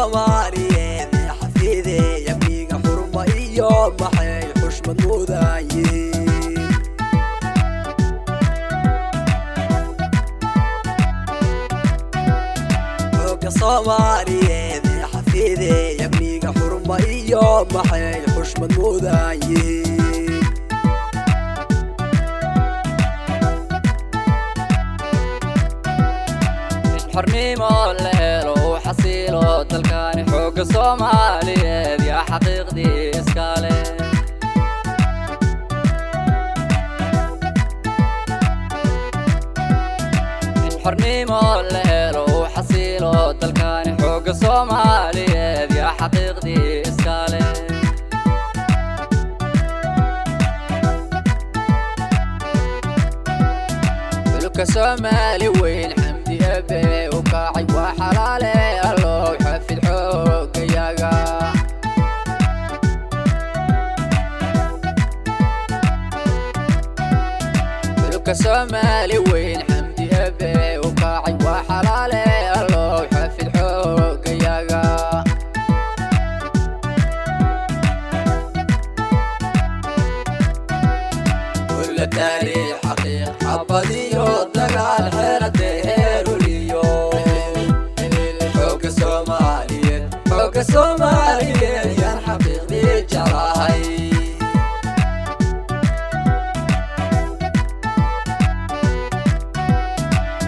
Soomaaliyeed ee xafiiday amniga xurmo iyo maxay xushmad mudaayeen xooga Soomaaliyeed ee xafiiday amniga xurmo iyo maxay xushmad mudaayeen xornimo la helo xasiilo dalkani xooga Soomaaliyeed yaa xaqiiqdii iskale xornimo la helo xasiilo dalkani xooga Soomaaliyeed yaa xaqiiqdii iskale dhulka Soomaali weyn xamdi abe وكاعي وحلالي الله يحفظ حوق ياقا لك سومالي وين حمدي أبي وكاعي وحلالي الله يحفظ حوق ياقا كل تاريخ حقيق حبضي ودقال حيرته Soomaaliyeed yaan xaqiiqdii jeclahay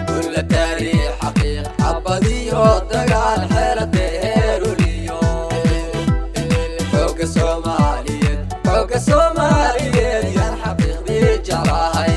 kulla taariikh xaqiiq xabadiyo dagaal xeeladeer uliyo xooga Soomaaliyeed yaan xaqiiqdii jeclahay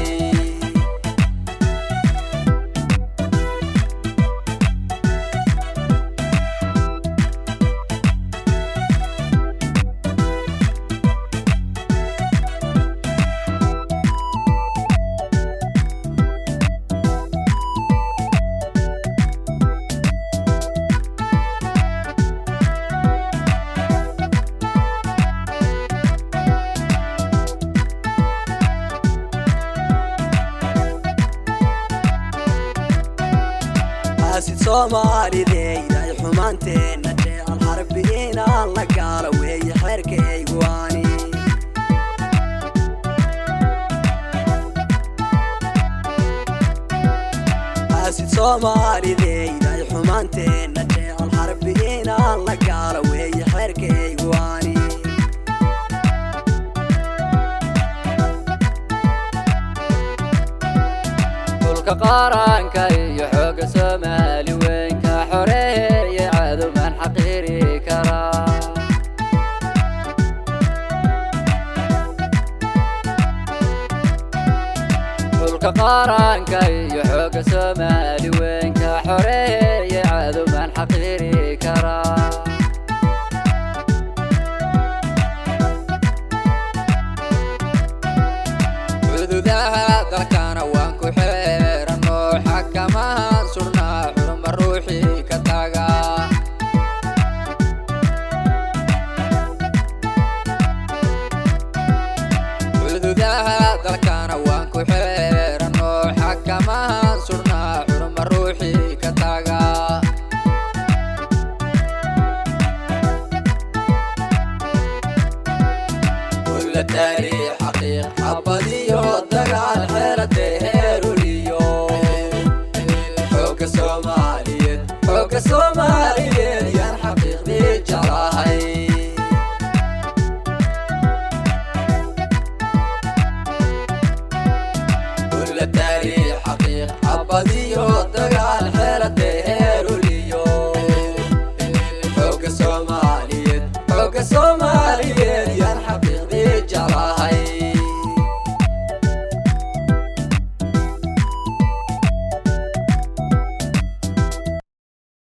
Soomaaliyeed ay xumaanteena jecel harbiina la gaalo weey xeerkaygu waani Soomaaliyeed ay xumaanteena jecel harbiina la gaalo weey xeerkaygu waani dhulka qaranka iyo xooga Soomaali weyn ka xoreeyay cadow man xaqiiri kara dhulka qaranka iyo xooga Soomaali weyn ka xoreeyay cadow man xaqiiri kara xuduudaha dalkana waan ku xeerano xakamahan surnaa xurma ruuxii ka taga xuduudaha dalkana waan ku xeerano xakamahan surnaa xurma ruuxii ka taga kulla taariikh xaqiiq xabadiyo dagaal xeeladeer uliyo xooga Soomaaliyeed yaan xaqiiqdii jeclahay kulla taariikh xaqiiq xabadiyo